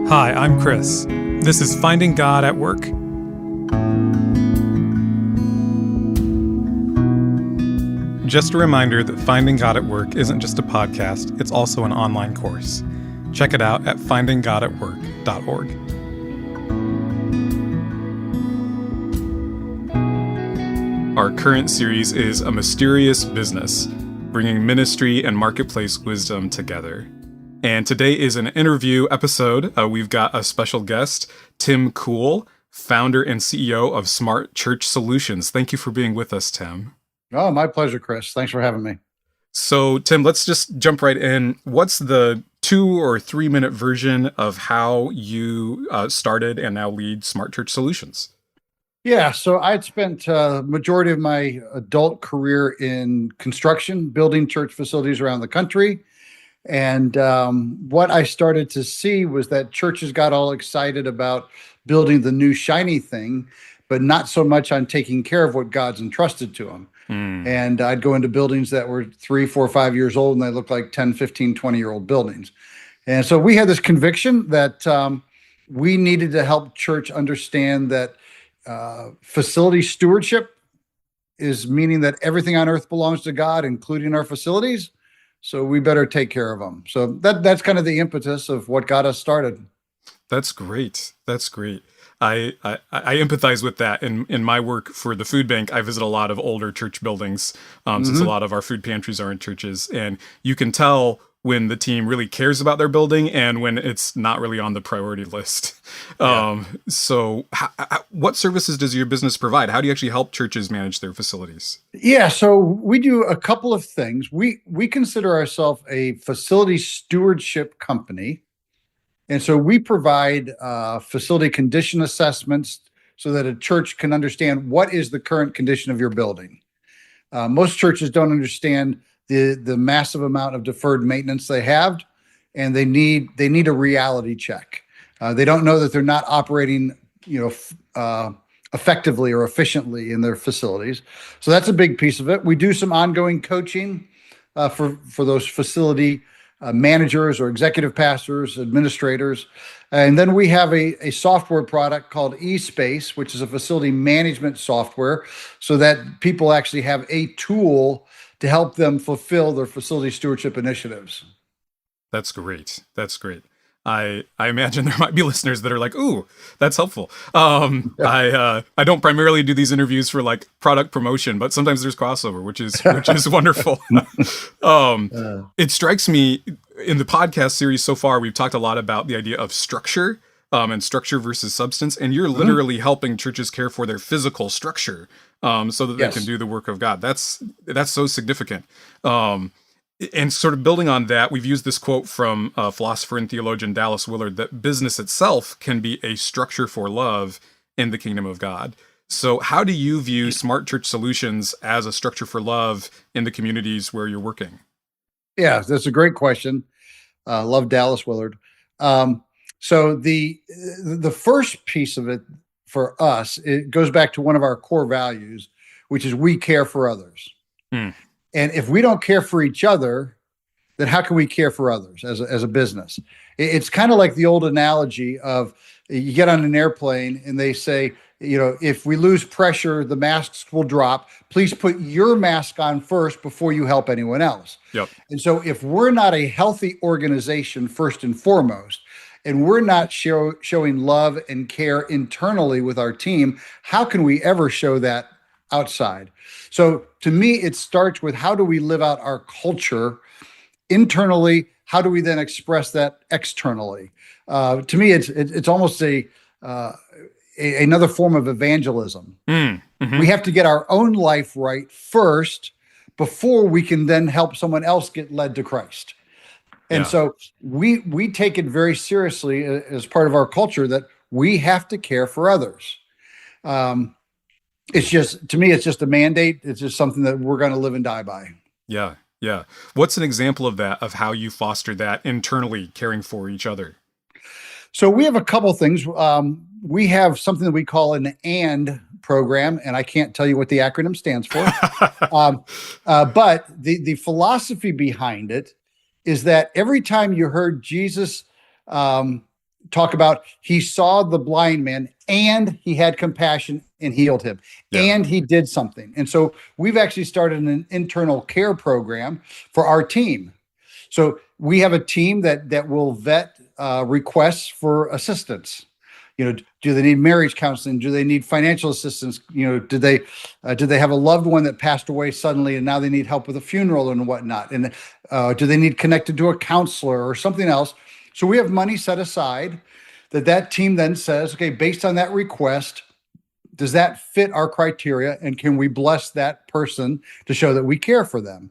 Hi, I'm Chris. This is Finding God at Work. Just a reminder that Finding God at Work isn't just a podcast, it's also an online course. Check it out at findinggodatwork.org. Our current series is A Mysterious Business, bringing ministry and marketplace wisdom together. And today is an interview episode. We've got a special guest, Tim Kuhl, founder and CEO of Smart Church Solutions. Thank you for being with us, Tim. Oh, my pleasure, Chris. Thanks for having me. So, Tim, let's just jump right in. What's the 2 or 3 minute version of how you started and now lead Smart Church Solutions? Yeah, so I'd spent majority of my adult career in construction, building church facilities around the country. And what I started to see was that churches got all excited about building the new shiny thing, but not so much on taking care of what God's entrusted to them. And I'd go into buildings that were 3, 4, 5 years old, and they looked like 10, 15, 20-year-old buildings. And so we had this conviction that we needed to help church understand that facility stewardship is meaning that everything on earth belongs to God, including our facilities. So we better take care of them. So that's kind of the impetus of what got us started. That's great. That's great. I empathize with that. In my work for the food bank, I visit a lot of older church buildings, since a lot of our food pantries are in churches. And you can tell when the team really cares about their building and when it's not really on the priority list. So what services does your business provide? How do you actually help churches manage their facilities? Yeah, so we do a couple of things. We consider ourselves a facility stewardship company. And so we provide facility condition assessments so that a church can understand what is the current condition of your building. Most churches don't understand the massive amount of deferred maintenance they have, and they need a reality check. They don't know that they're not operating, effectively or efficiently in their facilities. So that's a big piece of it. We do some ongoing coaching for those facility managers or executive pastors, administrators. And then we have a software product called eSpace, which is a facility management software, so that people actually have a tool to help them fulfill their facility stewardship initiatives. That's great. That's great. I imagine there might be listeners that are like, "Ooh, that's helpful." I don't primarily do these interviews for like product promotion, but sometimes there's crossover, which is wonderful. It strikes me in the podcast series so far, we've talked a lot about the idea of structure and structure versus substance, and you're literally helping churches care for their physical structure so that they can do the work of God. That's so significant. And sort of building on that, we've used this quote from philosopher and theologian Dallas Willard that business itself can be a structure for love in the kingdom of God. So how do you view Smart Church Solutions as a structure for love in the communities where you're working? Yeah, that's a great question. Love Dallas Willard. So the first piece of it for us, it goes back to one of our core values, which is we care for others. And if we don't care for each other, then how can we care for others as a business? It's kind of like the old analogy of you get on an airplane and they say, if we lose pressure, the masks will drop. Please put your mask on first before you help anyone else. Yep. And so if we're not a healthy organization, first and foremost, and we're not showing love and care internally with our team, how can we ever show that outside? So to me, it starts with how do we live out our culture internally? How do we then express that externally? To me, it's almost another form of evangelism. We have to get our own life right first before we can then help someone else get led to Christ. And so we take it very seriously as part of our culture that we have to care for others. It's just, to me, it's just a mandate. It's just something that we're going to live and die by. Yeah. What's an example of that, of how you foster that internally, caring for each other? So we have a couple things. We have something that we call an AND program, and I can't tell you what the acronym stands for. But the philosophy behind it is that every time you heard Jesus talk about he saw the blind man and he had compassion and healed him Yeah. and he did something. And so we've actually started an internal care program for our team. So we have a team that will vet requests for assistance. Do they need marriage counseling? Do they need financial assistance? Do they have a loved one that passed away suddenly and now they need help with a funeral and whatnot? And do they need connected to a counselor or something else? So we have money set aside that team then says, okay, based on that request, does that fit our criteria? And can we bless that person to show that we care for them?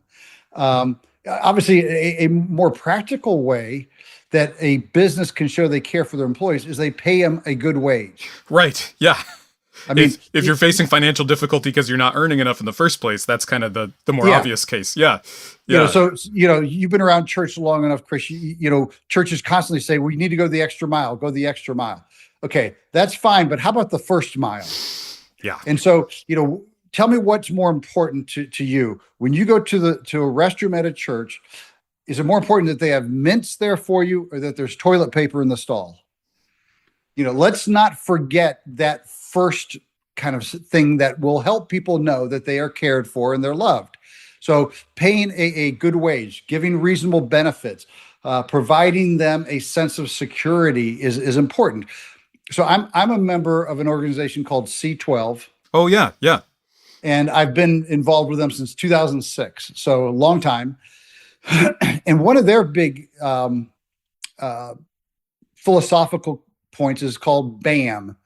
Obviously, a more practical way that a business can show they care for their employees is they pay them a good wage. Right. Yeah. I mean, if you're facing financial difficulty because you're not earning enough in the first place, that's kind of the more obvious case. Yeah. Yeah. So you've been around church long enough, Chris. Churches constantly say, well, you need to go the extra mile, go the extra mile. Okay, that's fine, but how about the first mile? Yeah. And so, tell me what's more important to you when you go to a restroom at a church. Is it more important that they have mints there for you or that there's toilet paper in the stall? Let's not forget that first kind of thing that will help people know that they are cared for and they're loved. So paying a good wage, giving reasonable benefits, providing them a sense of security is important. So I'm a member of an organization called C12. Oh, yeah. Yeah. And I've been involved with them since 2006. So a long time. And one of their big philosophical points is called BAM,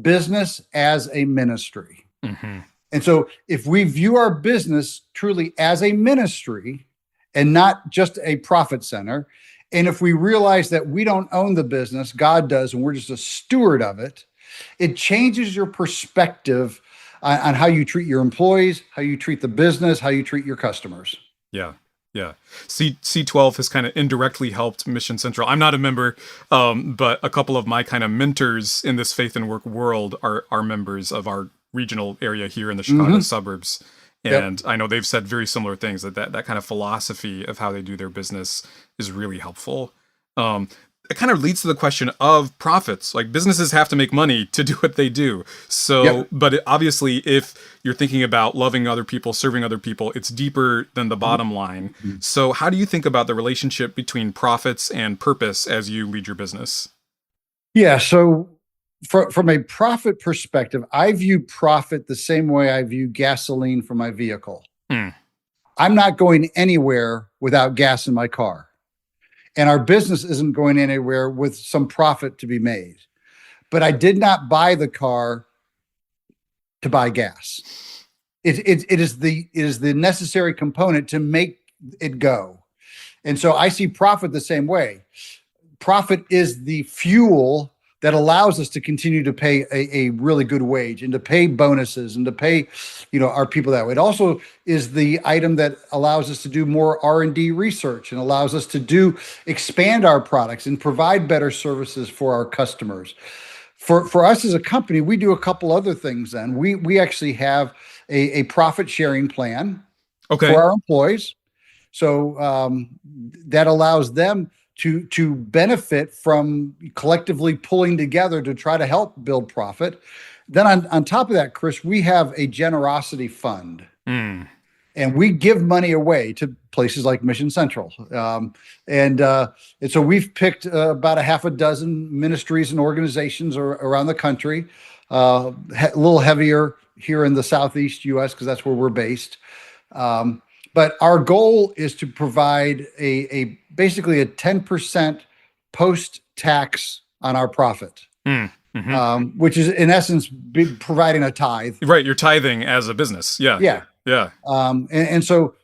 business as a ministry. Mm-hmm. And so if we view our business truly as a ministry and not just a profit center, and if we realize that we don't own the business, God does, and we're just a steward of it, it changes your perspective on how you treat your employees, how you treat the business, how you treat your customers. Yeah. Yeah. C12 has kind of indirectly helped Mission Central. I'm not a member, but a couple of my kind of mentors in this faith and work world are members of our regional area here in the Chicago suburbs. And I know they've said very similar things, that kind of philosophy of how they do their business is really helpful. It kind of leads to the question of profits. Like, businesses have to make money to do what they do. So, but obviously, if you're thinking about loving other people, serving other people, it's deeper than the bottom line. So how do you think about the relationship between profits and purpose as you lead your business? Yeah. So from a profit perspective, I view profit the same way I view gasoline for my vehicle. I'm not going anywhere without gas in my car. And our business isn't going anywhere with some profit to be made. But I did not buy the car to buy gas. It is the necessary component to make it go. And so I see profit the same way. Profit is the fuel that allows us to continue to pay a really good wage and to pay bonuses and to pay, our people that way. It also is the item that allows us to do more R&D research and allows us to expand our products and provide better services for our customers. For us as a company, we do a couple other things then. We actually have a profit sharing plan for our employees. So that allows them to benefit from collectively pulling together to try to help build profit. Then on top of that, Chris, we have a generosity fund. And we give money away to places like Mission Central. And so we've picked about a half a dozen ministries and organizations around the country, a little heavier here in the Southeast U.S. because that's where we're based. But our goal is to provide basically a 10% post-tax on our profit, which is in essence providing a tithe. Right, you're tithing as a business. Yeah. And so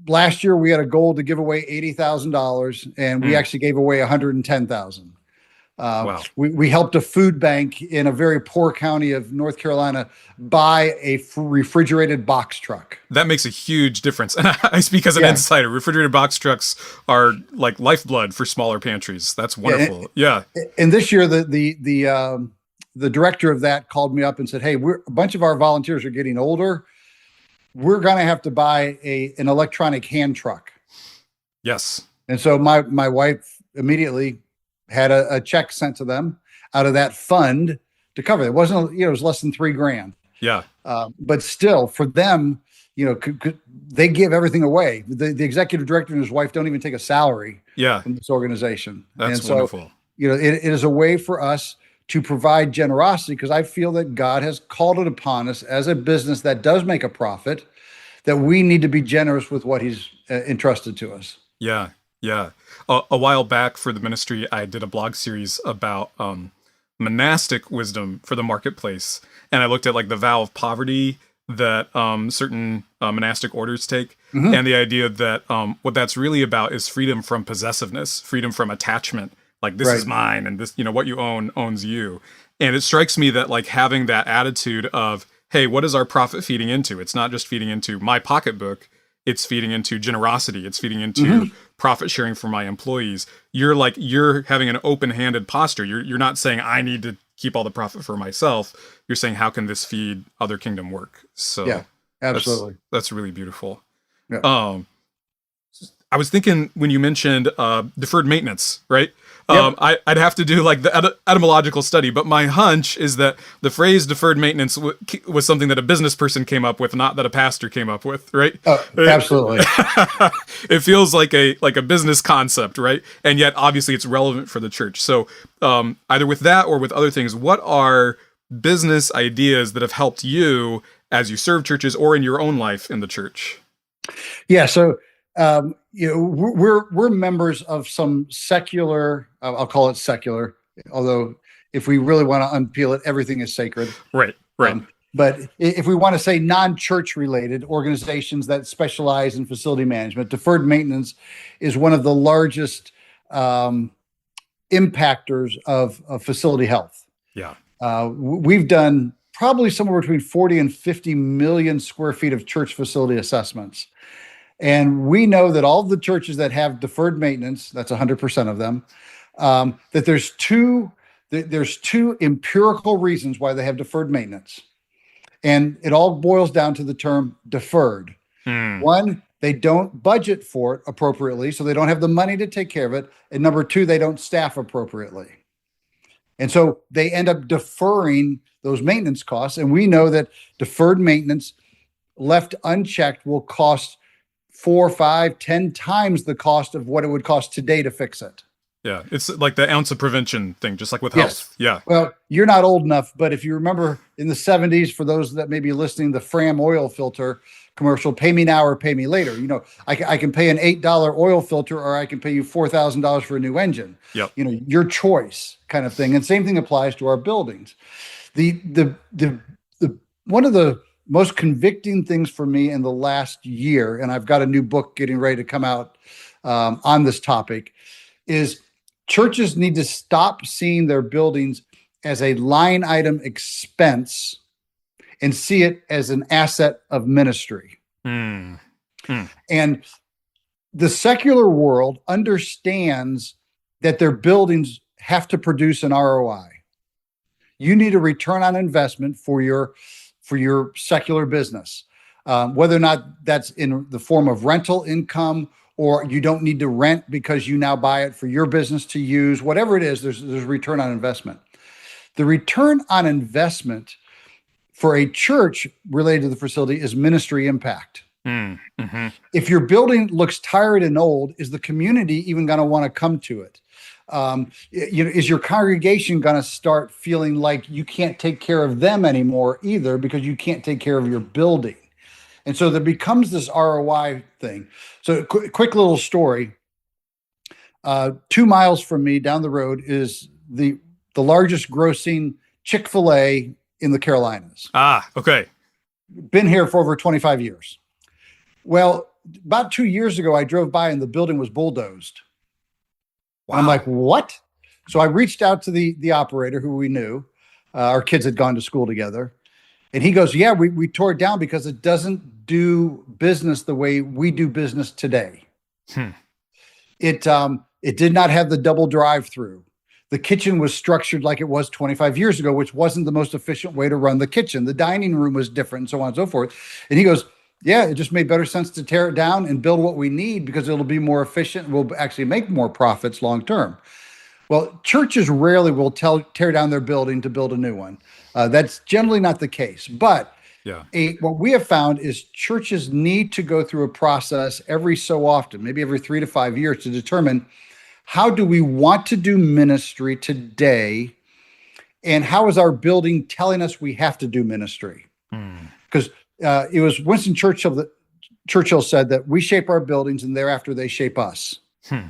last year we had a goal to give away $80,000, and we actually gave away $110,000. Wow. We helped a food bank in a very poor county of North Carolina buy a refrigerated box truck. That makes a huge difference. And I speak as an insider. Refrigerated box trucks are like lifeblood for smaller pantries. That's wonderful. And this year, the director of that called me up and said, "Hey, a bunch of our volunteers are getting older. We're going to have to buy an electronic hand truck." Yes. And so my wife immediately had a check sent to them out of that fund to cover it. It wasn't, it was less than $3,000. Yeah. But still, for them, they give everything away. The executive director and his wife don't even take a salary Yeah. from this organization. That's And so, wonderful. it is a way for us to provide generosity, because I feel that God has called it upon us as a business that does make a profit, that we need to be generous with what he's entrusted to us. Yeah. Yeah. A while back for the ministry, I did a blog series about monastic wisdom for the marketplace. And I looked at like the vow of poverty that certain monastic orders take. Mm-hmm. And the idea that what that's really about is freedom from possessiveness, freedom from attachment. Like, this is mine, and this, what you own owns you. And it strikes me that like having that attitude of, hey, what is our profit feeding into? It's not just feeding into my pocketbook. It's feeding into generosity. It's feeding into profit sharing for my employees. You're having an open-handed posture. You're not saying I need to keep all the profit for myself. You're saying, how can this feed other kingdom work? So yeah, absolutely. That's really beautiful. Yeah. I was thinking when you mentioned deferred maintenance, right? Yep. I'd have to do like the etymological study, but my hunch is that the phrase deferred maintenance was something that a business person came up with, not that a pastor came up with, right? Absolutely. It feels like a business concept, right? And yet obviously it's relevant for the church. So either with that or with other things, what are business ideas that have helped you as you serve churches or in your own life in the church? Yeah. So, we're members of some secular, I'll call it secular, although if we really want to unpeel it, everything is sacred. Right. But if we want to say non-church related organizations that specialize in facility management, deferred maintenance is one of the largest impactors of facility health. Yeah. We've done probably somewhere between 40 and 50 million square feet of church facility assessments. And we know that all the churches that have deferred maintenance, that's 100% of them, that there's two empirical reasons why they have deferred maintenance. And it all boils down to the term deferred. One, they don't budget for it appropriately, so they don't have the money to take care of it. And number two, they don't staff appropriately. And so they end up deferring those maintenance costs. And we know that deferred maintenance left unchecked will cost 4, 5, 10 times the cost of what it would cost today to fix it. Yeah, it's like the ounce of prevention thing, just like with health. Yeah. Well, you're not old enough, but if you remember in the 70s, for those that may be listening, the Fram oil filter commercial, pay me now or pay me later. I can pay an $8 oil filter, or I can pay you $4,000 for a new engine. Yep. Your choice kind of thing. And same thing applies to our buildings. The one of the most convicting things for me in the last year, and I've got a new book getting ready to come out on this topic, is churches need to stop seeing their buildings as a line item expense and see it as an asset of ministry. And the secular world understands that their buildings have to produce an ROI. You need a return on investment for your secular business, whether or not that's in the form of rental income, or you don't need to rent because you now buy it for your business to use. Whatever it is, there's a return on investment. The return on investment for a church related to the facility is ministry impact. If your building looks tired and old, is the community even going to want to come to it? Is your congregation going to start feeling like you can't take care of them anymore either, because you can't take care of your building? And so there becomes this ROI thing. So quick little story. 2 miles from me down the road is the largest grossing Chick-fil-A in the Carolinas. Okay. Been here for over 25 years. Well, about 2 years ago, I drove by and the building was bulldozed. Wow. I'm like, what? So I reached out to the operator who we knew. Our kids had gone to school together. And he goes, yeah, we tore it down because it doesn't do business the way we do business today. It did not have the double drive-through. The kitchen was structured like it was 25 years ago, which wasn't the most efficient way to run the kitchen. The dining room was different, and so on and so forth. And he goes, yeah, it just made better sense to tear it down and build what we need because it'll be more efficient. We'll actually make more profits long term. Well, churches rarely will tear down their building to build a new one. That's generally not the case. But Yeah. what we have found is churches need to go through a process every so often, maybe every 3 to 5 years, to determine how do we want to do ministry today, and how is our building telling us we have to do ministry? Mm. Because it was Winston Churchill that Churchill said that we shape our buildings and thereafter they shape us. Hmm.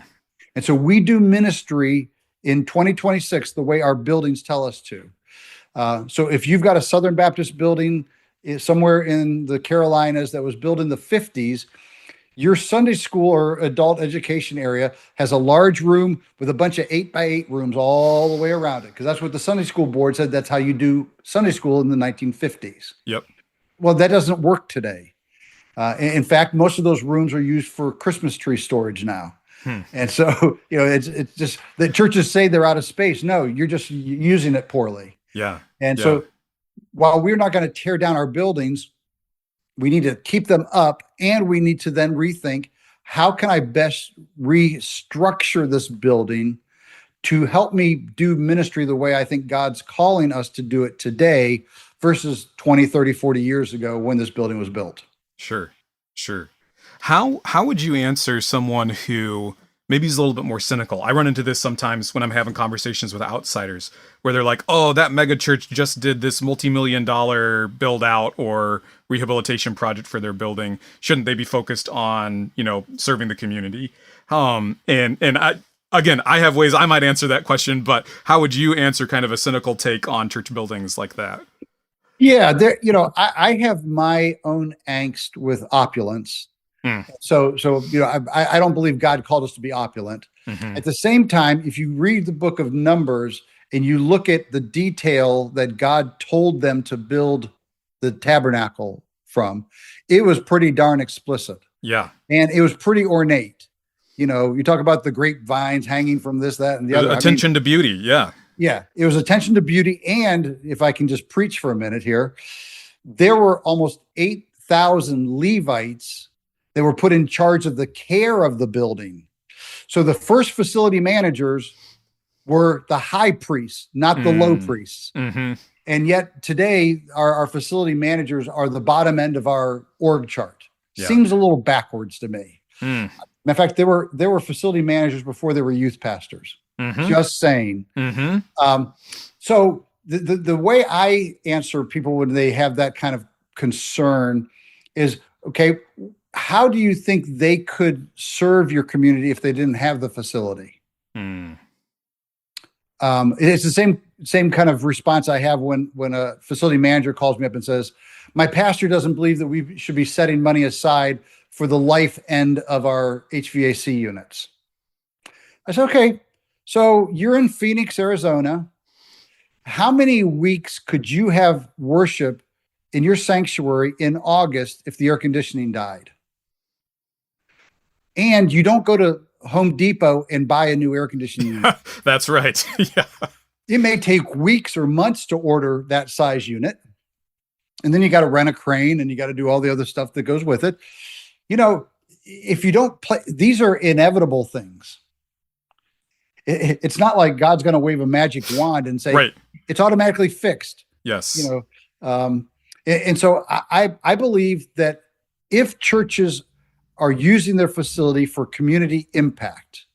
And so we do ministry in 2026 the way our buildings tell us to. So if you've got a Southern Baptist building somewhere in the Carolinas that was built in the 50s, your Sunday school or adult education area has a large room with a bunch of 8x8 rooms all the way around it, because that's what the Sunday school board said. That's how you do Sunday school in the 1950s. Yep. Well, that doesn't work today. In fact, most of those rooms are used for Christmas tree storage now. Hmm. And so, it's just the churches say they're out of space. No, you're just using it poorly. Yeah. And Yeah. so while we're not going to tear down our buildings, we need to keep them up, and we need to then rethink, how can I best restructure this building to help me do ministry the way I think God's calling us to do it today versus 20, 30, 40 years ago when this building was built. Sure. Sure. How would you answer someone who maybe is a little bit more cynical? I run into this sometimes when I'm having conversations with outsiders where they're like, "Oh, that mega church just did this multi-million-dollar build out or rehabilitation project for their building. Shouldn't they be focused on, serving the community?" And I have ways I might answer that question, but how would you answer kind of a cynical take on church buildings like that? Yeah, I have my own angst with opulence. Mm. So I don't believe God called us to be opulent. Mm-hmm. At the same time, if you read the book of Numbers and you look at the detail that God told them to build the tabernacle from, it was pretty darn explicit. Yeah. And it was pretty ornate. You talk about the grapevines hanging from this, that, and the other. Attention to beauty. Yeah. Yeah, it was attention to beauty. And if I can just preach for a minute here, there were almost 8,000 Levites that were put in charge of the care of the building. So the first facility managers were the high priests, not the low priests. Mm-hmm. And yet today, our facility managers are the bottom end of our org chart. Yeah. Seems a little backwards to me. Mm. In fact, there were facility managers before there were youth pastors. Mm-hmm. Just saying. Mm-hmm. So the way I answer people when they have that kind of concern is, okay, how do you think they could serve your community if they didn't have the facility? Mm. It's the same kind of response I have when a facility manager calls me up and says, "My pastor doesn't believe that we should be setting money aside for the life end of our HVAC units." I said, okay, so you're in Phoenix, Arizona. How many weeks could you have worship in your sanctuary in August if the air conditioning died? And you don't go to Home Depot and buy a new air conditioning unit. That's right. Yeah. It may take weeks or months to order that size unit. And then you got to rent a crane and you got to do all the other stuff that goes with it. If you don't play, these are inevitable things. It's not like God's going to wave a magic wand and say, right, it's automatically fixed. Yes. And so I believe that if churches are using their facility for community impact,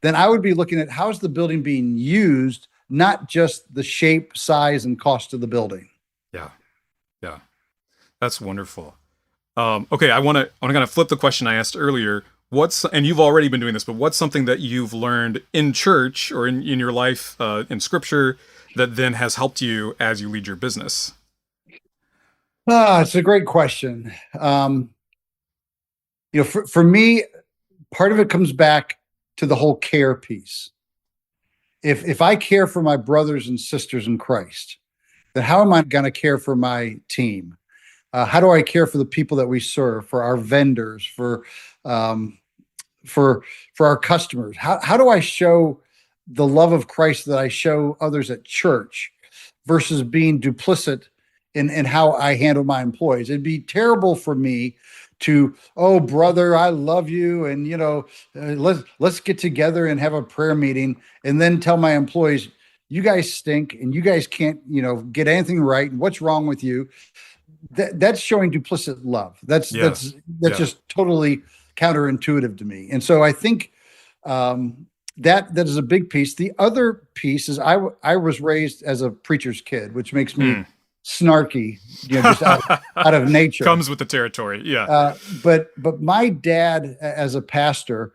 then I would be looking at how's the building being used, not just the shape, size, and cost of the building. Yeah. Yeah. That's wonderful. Okay. I want to kind of flip the question I asked earlier. And you've already been doing this, but what's something that you've learned in church or in your life, in scripture, that then has helped you as you lead your business? It's a great question. For me, part of it comes back to the whole care piece. If I care for my brothers and sisters in Christ, then how am I going to care for my team? How do I care for the people that we serve, for our vendors, for our customers? How do I show the love of Christ that I show others at church versus being duplicit in how I handle my employees? It'd be terrible for me to, oh, brother, I love you. And, let's get together and have a prayer meeting, and then tell my employees, you guys stink and you guys can't, get anything right. And what's wrong with you? That's showing duplicit love. That's Yeah. that's Yeah. just totally counterintuitive to me. And so I think that is a big piece. The other piece is I was raised as a preacher's kid, which makes me Mm. snarky, just out of nature. Comes with the territory. Yeah. But my dad, as a pastor,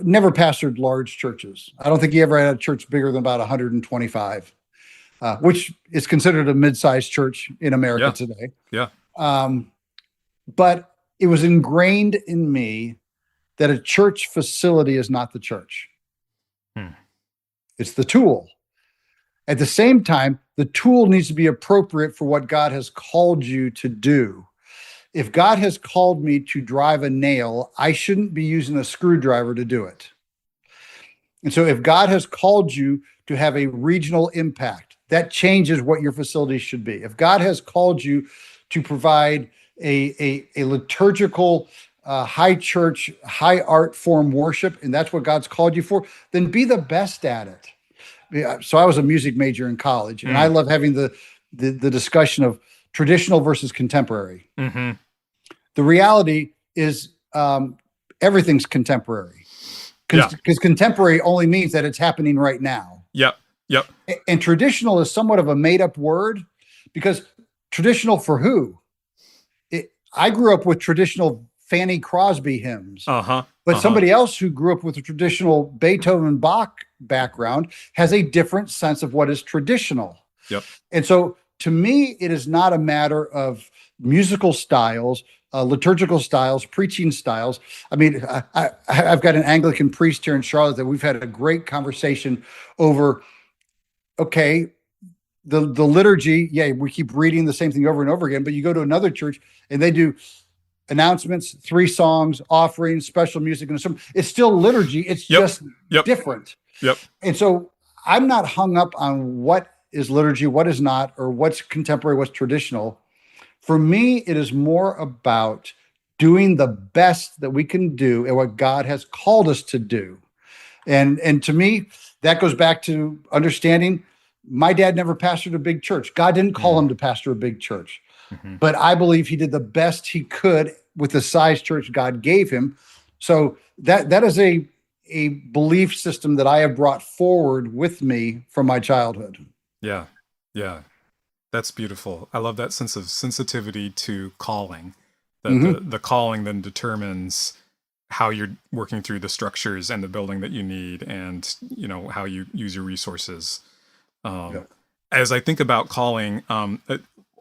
never pastored large churches. I don't think he ever had a church bigger than about 125, which is considered a mid-sized church in America Yeah. today. Yeah. But it was ingrained in me that a church facility is not the church. Hmm. It's the tool. At the same time, the tool needs to be appropriate for what God has called you to do. If God has called me to drive a nail, I shouldn't be using a screwdriver to do it. And so if God has called you to have a regional impact, that changes what your facility should be. If God has called you to provide a liturgical, high church, high art form worship, and that's what God's called you for, then be the best at it. So I was a music major in college, and I love having the discussion of traditional versus contemporary. Mm-hmm. The reality is everything's contemporary, because contemporary only means that it's happening right now. Yep. Yep. And traditional is somewhat of a made up word, because traditional for who? I grew up with traditional Fanny Crosby hymns. But somebody else who grew up with a traditional Beethoven Bach background has a different sense of what is traditional. Yep. And so to me, it is not a matter of musical styles, liturgical styles, preaching styles. I mean, I've got an Anglican priest here in Charlotte that we've had a great conversation over, okay, the liturgy, we keep reading the same thing over and over again, but you go to another church and they do announcements, 3 songs, offerings, special music, and some. It's still liturgy. It's just different. Yep. And so I'm not hung up on what is liturgy, what is not, or what's contemporary, what's traditional. For me, it is more about doing the best that we can do at what God has called us to do. And to me, that goes back to understanding my dad never pastored a big church. God didn't call him to pastor a big church. Mm-hmm. But I believe he did the best he could with the size church God gave him. So that is a belief system that I have brought forward with me from my childhood. Yeah. Yeah. That's beautiful. I love that sense of sensitivity to calling. That the calling then determines how you're working through the structures and the building that you need, and how you use your resources. As I think about calling,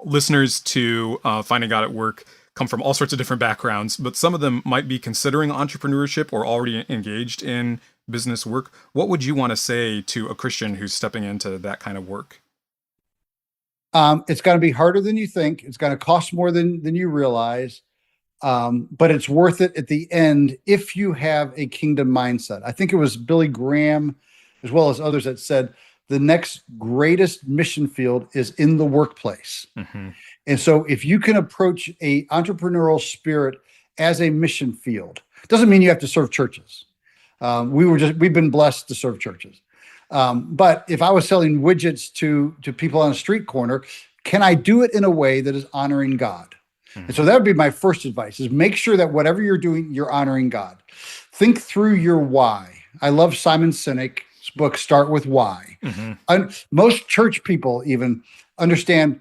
listeners to Finding God at Work come from all sorts of different backgrounds, but some of them might be considering entrepreneurship or already engaged in business work. What would you want to say to a Christian who's stepping into that kind of work? It's going to be harder than you think. It's going to cost more than you realize. But it's worth it at the end if you have a kingdom mindset. I think it was Billy Graham, as well as others, that said the next greatest mission field is in the workplace. Mm-hmm. And so if you can approach a entrepreneurial spirit as a mission field, doesn't mean you have to serve churches. We've been blessed to serve churches. But if I was selling widgets to people on a street corner, can I do it in a way that is honoring God? Mm-hmm. And so that would be my first advice, is make sure that whatever you're doing, you're honoring God. Think through your why. I love Simon Sinek's book, Start With Why. Mm-hmm. Most church people even understand,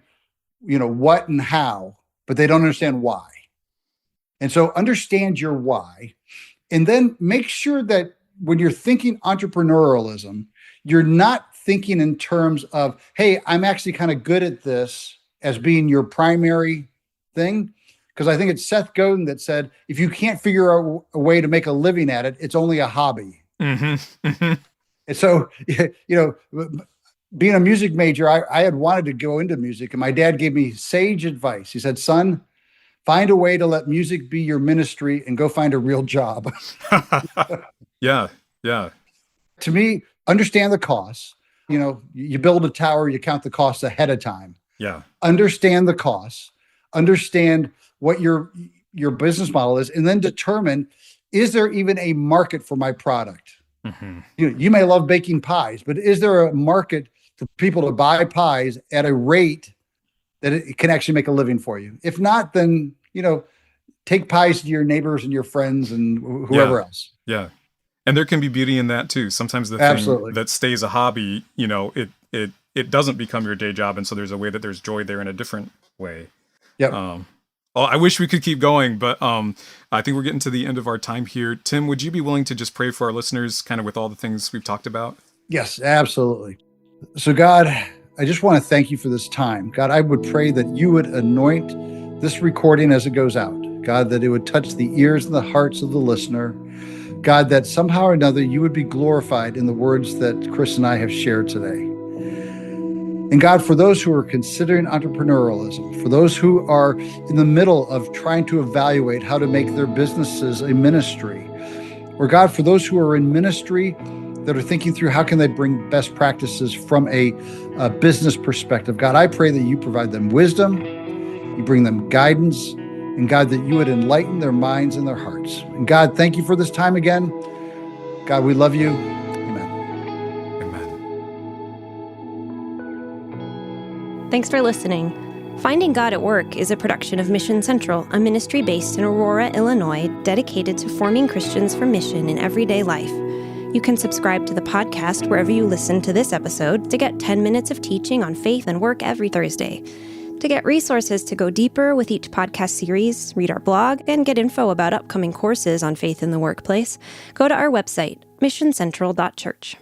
what and how, but they don't understand why. And so understand your why, and then make sure that when you're thinking entrepreneurialism, you're not thinking in terms of, hey, I'm actually kind of good at this as being your primary thing. Because I think it's Seth Godin that said, if you can't figure out a way to make a living at it, it's only a hobby. Mm-hmm. Mm-hmm. And so, being a music major, I had wanted to go into music, and my dad gave me sage advice. He said, son, find a way to let music be your ministry and go find a real job. Yeah. Yeah. To me, understand the costs. You build a tower, you count the costs ahead of time. Yeah. Understand the costs. Understand what your business model is, and then determine, is there even a market for my product? Mm-hmm. You may love baking pies, but is there a market for people to buy pies at a rate that it can actually make a living for you? If not, then, take pies to your neighbors and your friends and whoever else. Yeah. And there can be beauty in that too. Sometimes the Absolutely. thing that stays a hobby, it doesn't become your day job. And so there's a way that there's joy there in a different way. Yep. I wish we could keep going, but I think we're getting to the end of our time here. Tim, would you be willing to just pray for our listeners kind of with all the things we've talked about? Yes, absolutely. So God, I just want to thank you for this time. God, I would pray that you would anoint this recording as it goes out. God, that it would touch the ears and the hearts of the listener. God, that somehow or another you would be glorified in the words that Chris and I have shared today. And God, for those who are considering entrepreneurialism, for those who are in the middle of trying to evaluate how to make their businesses a ministry, or God, for those who are in ministry that are thinking through how can they bring best practices from a business perspective, God, I pray that you provide them wisdom, you bring them guidance, and God, that you would enlighten their minds and their hearts. And God, thank you for this time again. God, we love you. Amen. Amen. Thanks for listening. Finding God at Work is a production of Mission Central, a ministry based in Aurora, Illinois, dedicated to forming Christians for mission in everyday life. You can subscribe to the podcast wherever you listen to this episode to get 10 minutes of teaching on faith and work every Thursday. To get resources to go deeper with each podcast series, read our blog, and get info about upcoming courses on faith in the workplace, go to our website, missioncentral.church.